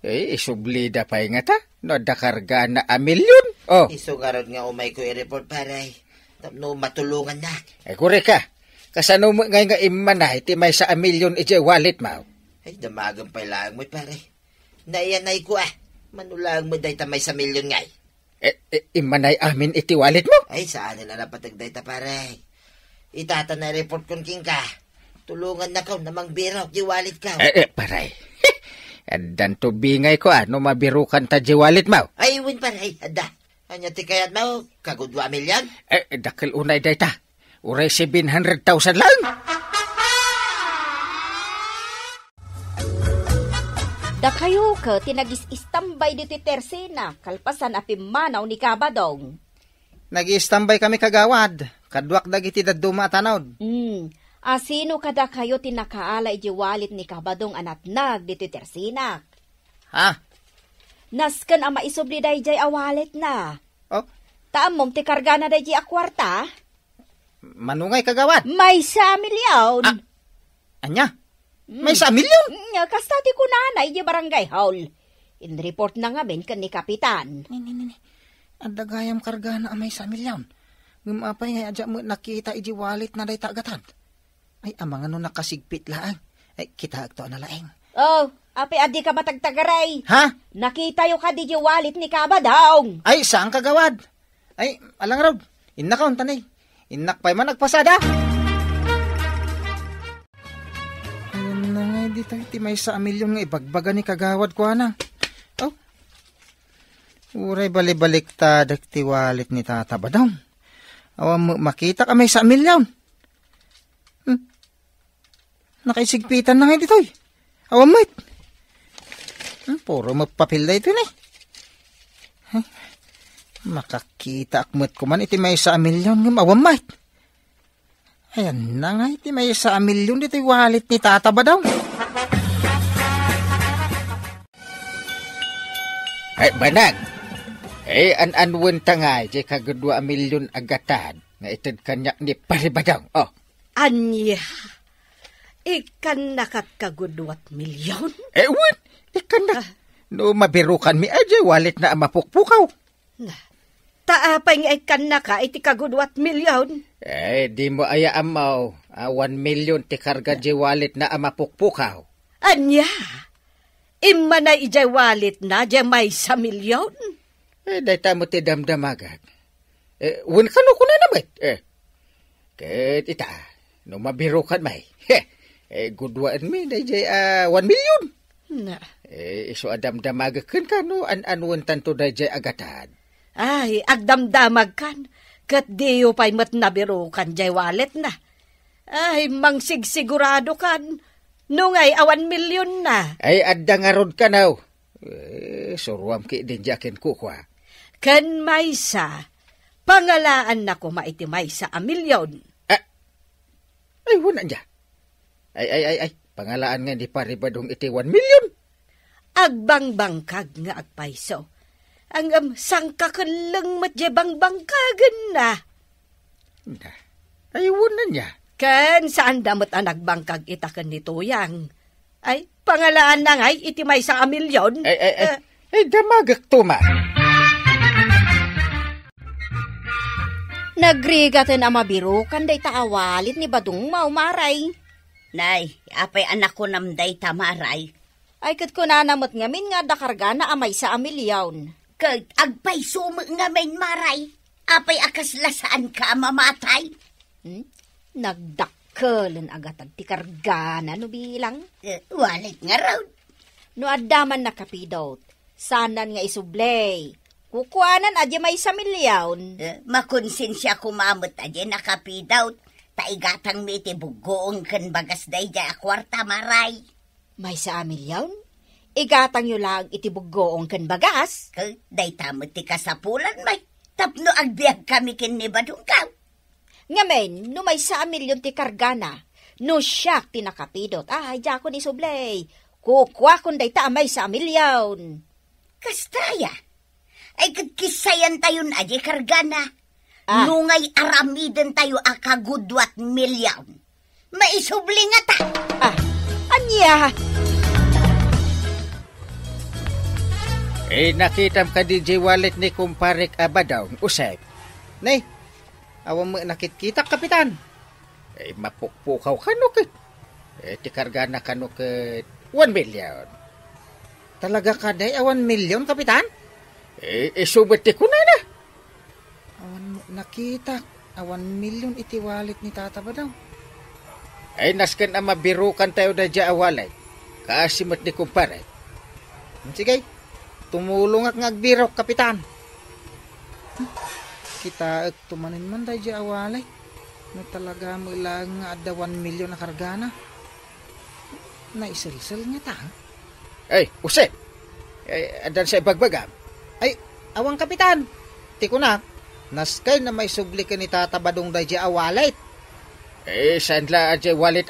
Isublida pa nga ta. No dakarga na 1 milyon. Oh. Iso nga ron nga umay ko i-report paray. Tapno matulungan na. Kure ka. Kasano mo nga imanay iti may 1 milyon iti wallet mo. Ay, damagang pa ilang mo paray. Naiyanay ko manulang mo dahi ta may 1 milyon ngay. Imanay amin iti wallet mo? Ay, saan na napatagday ta paray. Itata na report kon king ka. Tulungan na ka namang biro, di wallet ka. Paray. Adan to bingay ko no mabirukan ta di wallet mo. Ay, win paray, ada. Anya ti kayat mo, kagud 2 milyon? Dakil unay day ta. Uray 700,000 lang. Da kayo ka tinagis-istambay dito tersena, kalpasan apimanaw ni kabadong. Nag-istambay kami kagawad. Kadwak dagiti daduma tanawd. Asino kada kayo tinakaala ijiwalit ni kabadong anatnag dito tersena? Ha? Naskan ang maisubli day jay awalit na. Oh? Taamom ti karga na day jay akwarta? Manungay kagawad. May 1 milyon. Anya? May 1 milyon? Kasta ti kunanay di barangay hall. In-report na nga ben kan ni Kapitan. Ang dagayam karga na may 1 milyon. Gumapay nga adya mo nakita iji wallet na day tagatan. Ay, amang ano nakasigpit lang. Ay, kita agto na laeng. Oh, api adi ka matagtagaray. Ha? Nakita yung ka di wallet ni Kabadong. Ay, saan kagawad? Ay, alang raw. Inak ka, tanay. Inak pa'y man nagpasada. Ayun na nga, di tayo may 1 milyon nga ibagbaga ni kagawad ko na. Oh. Uray balik-balik ta dakti wallet ni Tata Badong. Awa mo makita ka may 1 milyon. Nakaisigpitan na ngayon dito'y. Awan mait. Puro mapapil na ito na. Makakita akmat ko man iti may sa milyon ng awan mait. Ayan na nga iti may sa milyon dito'y wallet ni tata ba daw? Ay, banag. An-anwan ta nga, di kagudwa milyon agatan, nga itad kanya ni paribadang, oh. Anya, ikan nakat kagudwat milyon? Wan, ikan na. No mabirukan mi, ay, wallet na mapukpukaw. Taapay nga ikan na ka, iti kagudwat milyon? Di mo aya amaw, 1 milyon ti karga di wallet na mapukpukaw. Anya, imma na ijay wallet na, di may sa milyon? Dahi tamo ti damdamagag. Wan ka no kuna naman. Ket ita, no mabirukan may. Gudwaan mi, dahi jay 1 milyon. Na. Iso adamdamagag kan no, an-anwan tanto dahi jay agatan. Ay, agdamdamag kan. Kat diyo pa'y mat nabirukan jay wallet na. Ay, mangsigsigurado kan. Nungay 1 milyon na. Ay, adda nga rod ka now. Suruam ki din jakin kukwa. Kan maysa, pangalaan na ko maiti maysa a milyon. Ay, wala niya. Ay, pangalaan nga di paribadong iti 1 milyon. Agbangbangkag nga agpaiso. Ang sangkakanlang matjebang-bangkagan na. Ay, wala niya. Kan saan damot ang nagbangkag itakan ni Tuyang? Ay, pangalaan na ngay, iti may sa milyon. Ay, damagak tuma. Nagrigatan na mabirukan day taawalit ni Badong maumaray. Nay, apay anak ko namday tamaray. Ay kat ko nanamot ngamin nga dakarga na amay sa milyon. Kag agpay sumag nga may maray. Apay akaslasaan ka mamatay. Nagdakkelan agad ti kargana no bilang. Walit nga raw. No adaman na kapidot, sanan nga isublay. Kukuanan adya may sa milyon. Makonsensya kumamot adya nakapidaw. Taigatang mi iti bugoong kan bagas day dya akwarta maray. May sa milyon? Igatang yu lang iti bugoong kan bagas? Day tamot ti kasapulan may. Tapno agbiag kami kin ni Badong ka. Ngamen, no may sa milyon ti kargana, no siyak ti nakapidot. Ay, dya ko ni sublay. Kukwa kun day ta may sa milyon. Kastaya. Ay kisayan tayo na di kargana. Nungay aramiden tayo akagudwat milyon. Maisubli nga ta. Anya? Nakitam ka DJ wallet ni kumparik abadaw. Usay. Nay, awang mo nakikita kapitan. Mapukpukaw ka no kit. Ti kargana ka no kit 1 milyon. Talaga ka day 1 milyon kapitan? Subati ko na. Awan mo nakita. 1 milyon iti wallet ni tata ba daw? Naskan ang mabirukan tayo na dya awalay. Kaasimot ni kumpare. Sige, tumulong ak ngagbirok, kapitan. Kita at tumanin man tayo dya awalay. No talaga mo ilang nga ada 1 milyon na kargana. Naisilsil niya ta. Ay, usit. Adan sa ibagbagam. Ay, awang kapitan. Tiko na. Naskay na may subli ka ni tata Badong dahi dya awalay. Saan la adya wallet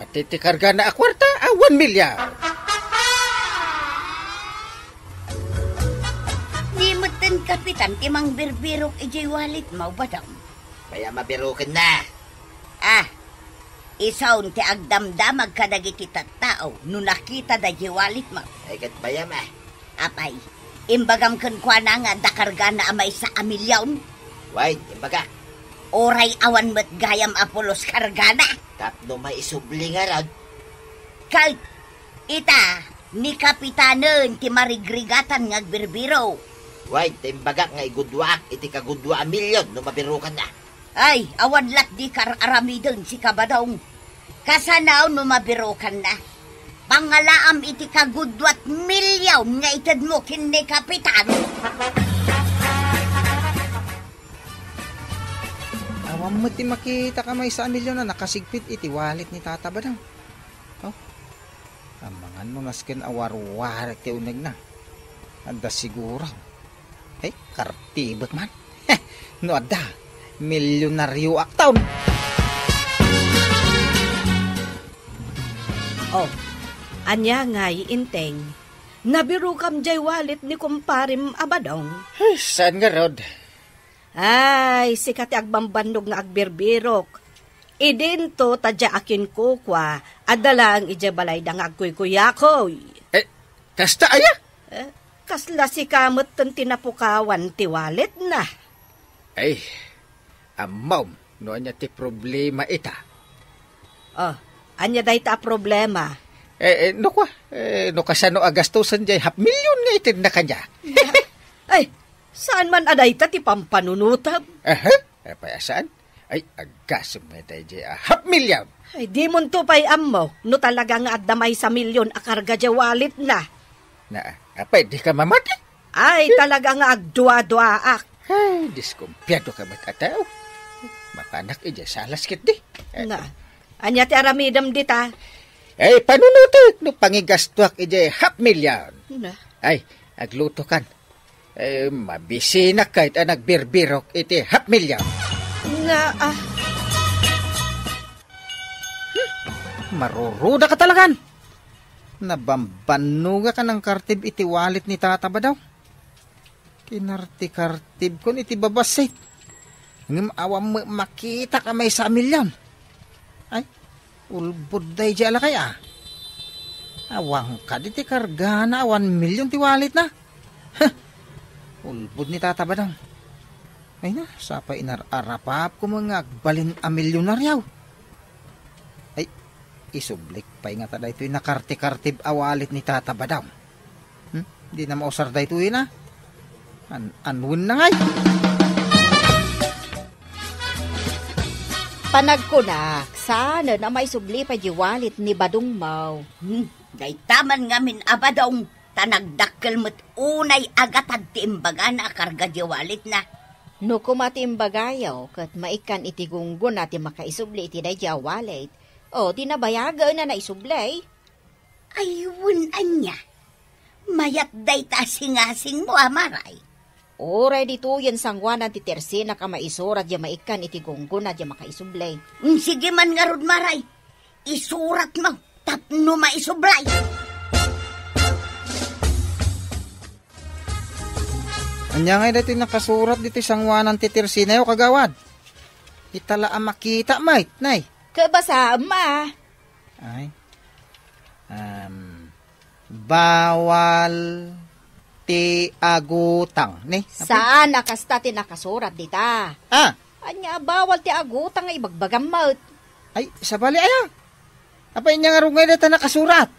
At itikarga na akwarta 1 milyon. Nimutan kapitan, timang birbirok ijay wallet mau badang. Kaya mabirukin na. Isaon ti agdamdamag kadagiti tattao no nakita da ijay wallet mo. Ay kat bayam Apay, imbagam kan na nga dakarga na amay sa milyon. Wait, imbaga. Oray awan met gayam apolos kargana. Tapno may isubli nga rod. Kay, ita, ni kapitanen ti marigrigatan nga birbiro. Wait, imbaga nga igudwaak, iti kagudwa milyon no mabirukan na. Ay, awan lat di kararamidon si kabadong. Kasanaw no mabirukan na. Pangalaam iti kagudwat milyon nga itad mo kin ni kapitan. Awan mo ti makita ka may sa milyon na nakasigpit iti wallet ni Tata Badang. Oh, amangan mo nasken awar-war ti uneg na. Anda siguro. Hey, kartibot man. No ada, milyonaryo aktaon. Oh, anya ngay inteng. Nabiru kam jay wallet ni kumparim Abadong. Ay, saan nga, Rod? Ay, sikat agbambanog nga agbirbirok. Idinto tadya akin kukwa, adala ang ijabalay da nga agkuy-kuyakoy. Kasta aya? Kasla si kamot tang tinapukawan ti wallet na. Ay, amaw, no anya ti problema ita. Oh, anya day ta problema. No kwa, no kasano agastusan jay $500,000 nga itin na kanya. Ay, saan man aday ta ti pampanunutab? Payasaan? Ay, agas mo tayo jay $500,000. Ay, di mo to pa'y ammo, no talaga nga adamay sa milyon akarga jay wallet na. Pwede ka mamati? Ay, talaga nga agdua-duaak. Ay, diskumpiyado ka matataw. Mapanak ija salas kit di. Na, anya ti aramidam dita. Ay, panunutot no pangigastuak ija $500,000. Na. Ay, agluto kan. Ay, mabisina kahit nagbirbirok iti $500,000. Nga, Maruruda ka talagan. Nabambanuga ka ng kartib iti wallet ni Tata Badaw. Kinarti-kartib ko iti babasit. Ngam awam makita ka may $1 million. Ay, ulbod day di ala kaya. Awang ka di ti karga na $1 million ti wallet na. Ulbod ni Tata Badaw. Ay na, sapa inararapap ko mga agbalin a milyonaryaw. Ay, isublik pa nga tada ito yung nakarti-kartib awalit ni Tata Badam. Di na mausar da ito yun anwin na ngay. Panagkunak, sana na may subli pa di walit ni Badong Mau. Day taman nga min Abadong, tanagdakkel mo't unay agatad ti imbaga na akarga di walit na. No kumatimbagayaw, kat maikan iti gunggun natin makaisubli iti day di walit. O, tinabayaga na naisublay. Ayun anya, mayat day ta singasing mo amaray. Oray dito yan sangwanan ti Tersina ka maisurat di maikan iti gunggun na di makaisublay. Sige man nga rod maray, isurat mo, tapno maisublay. Anya nga dito nakasurat dito sangwanan ti Tersina yo kagawad. Itala ang makita mait, nay. Kabasa, ma. Ay. Bawal ti agutang, ni? Saan nakasta ti nakasurat dita? Anya, bawal ti agutang nga ibagbagam maut. Ay, sabali aya. Apay niya nga rungay dito nakasurat.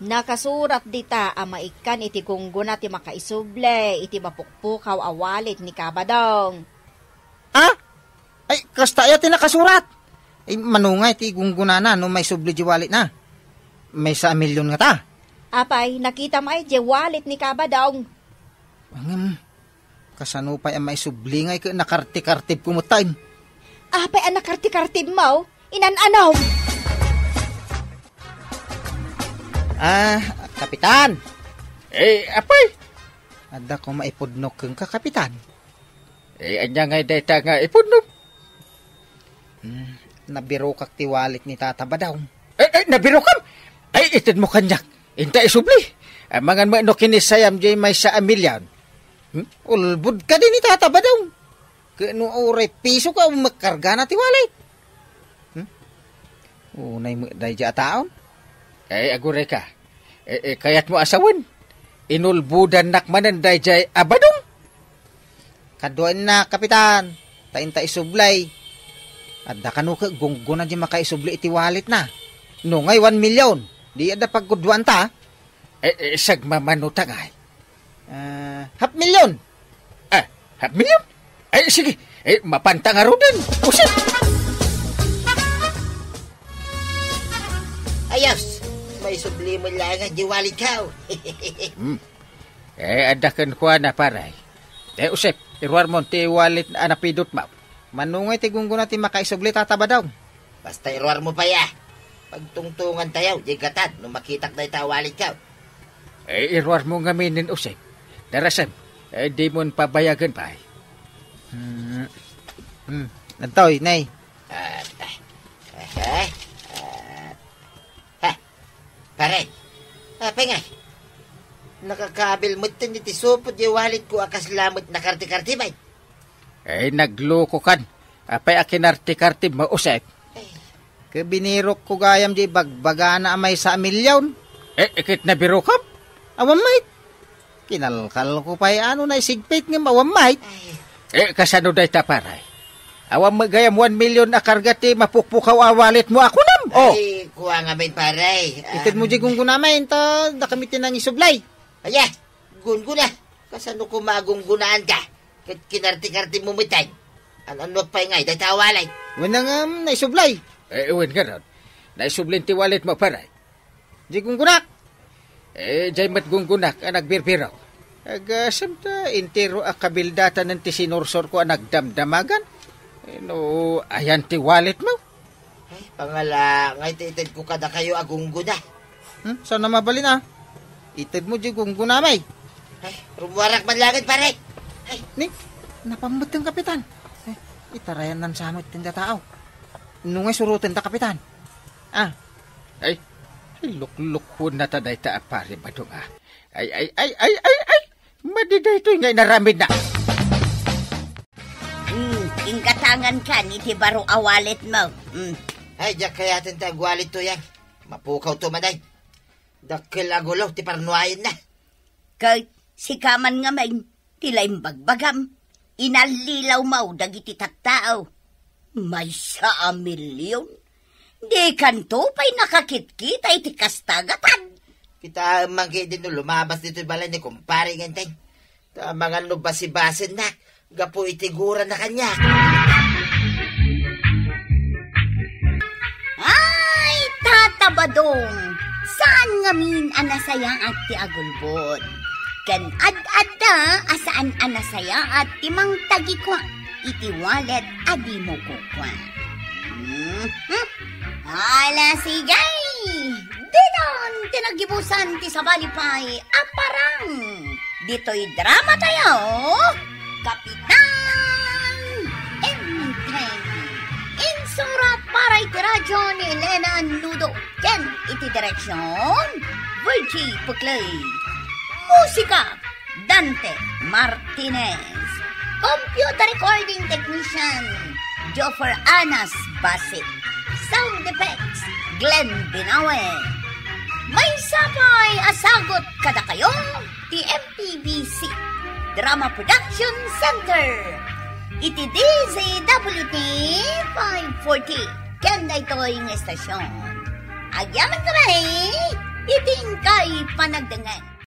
Nakasurat dita amaikan iti gunggun ti makaisuble, iti mapukpukaw awalit ni Kabadong. Ay, kasta aya ti nakasurat. Ay, manungay ti gunggunana no may subli di wallet na. May $1 million nga ta. Apay, nakita mo ay di wallet ni Kabadong. Kasano pa ay may subli nga nakarti-kartib kumutain. Apay, ang nakarti-kartib mo, inananaw. Kapitan. Apay. Ada ko maipudnok kang kapitan. Anya nga data nga ipudnok. Nabiro kak ti wallet ni Tata Badaw. Nabiro kam? Ay, itid mo kanyak. Inta isubli. Mangan mo no kinisayam jay may $1 million. Ulbud ka din ni Tata Badaw. Kano oray piso ka makarga na ti wallet. Unay mo day dya taon. Aguray ka. Kayat mo asawan. Inulbudan nakmanan day jay Abadong. Kaduan na, kapitan. Tainta isublay. Adda kanu ka gunggunan di makaisubli iti wallet na. No ngay $1 million. Di ada pagkudwan ta. Sagmamanuta nga. $500,000. $500,000? Sige. Mapanta nga ro din. Usip. Ayos. May subli mo lang ang diwali ka. Ada kan kuha na paray. Usip. Irwar mo ti wallet na anapidot mo. Manungay ti gungguna ti makaisubli tataba daw. Basta iruar mo pa ya. Pagtungtungan tayo, di gatad, nung makitak na itawalit ka. Irwar mo nga minin usay. Darasan, di mo pabayagan pa. Nantoy, nay. Pare, pengay. Nakakabil mo ito ni tisupot yung walit ko akas lamot na karti-karti bay. Nagloko kan. Apay akinarti-karti mo usay. Kabinirok ko gayam di bagbagana amay sa milyon. Ikit na biro ka? Awamay. Kinalkal ko pa ano na isigpit ng awamay. Kasano day taparay? Awam magayam 1 million na kargati mapukpukaw awalit mo ako nam. Ay, kuha nga may pare. Itid mo di gungunamay ito, nakamitin ng isublay. Aya, gunguna. Kasano kumagunggunaan ka? Kinarti-karti mo mitay. Ano pa ngay, day tawalay. Wanang naisublay. Ewan ka ron. Naisublin ti walit mo paray. Di gungunak. Jay mat gunggunak ang nagbirbiraw. Agasam ta, intero akabildatan ng ti sinursor ko ang nagdamdamagan. No, ayan ti wallet mo. Ay, pangala, ngay titid ko kada kayo agungguna. Saan na mabalin ah? Itid mo di gungunamay. Ay, rumuwarak man langit pare. Ay, Nick, napamot yung kapitan. Itarayan nan samot tinda tao. Nungay surutin ta kapitan. Ay, lukluk na taday ta apari ba doon Ay, madiday ito ngay naramid na. Ingkatangan ka ni Tibaro awalit mo. Ay, diyak kaya tinta agwalit to yan. Mapukaw to maday. Dakil agulo, ti parnuayin na. Kahit sikaman nga may tilay bagbagam. Inalilaw mo dagiti tattao. May sa milyon. Di kanto pa'y nakakitkit ay tikastagatan. Kita mangki din no, lumabas dito yung balay ni kumpare ngantay. Mga no basi-basin na. Gapo itigura na kanya. Ay, tatabadong. Saan ngamin anasaya at ti agulbod? Kan ad-adda asaan anasaya at timang tagikwa. Iti wallet adi mo kukwa. Ala sigay! Didon tinagibusan ti sabalipay aparang. Dito'y drama tayo. Kapitan Enteng. Insurat para iti radyo ni Elena Nudo. Ken iti direksyon Virgie Puclay. Musika Dante Martinez. Computer recording technician Joffer Anas Basit. Sound effects Glenn Binawe. May sapay asagot kada kayo ti MPBC Drama Production Center. Iti DZWT 540. Kanda ito'y ng estasyon. Agyaman kamay, iting kay panagdangan.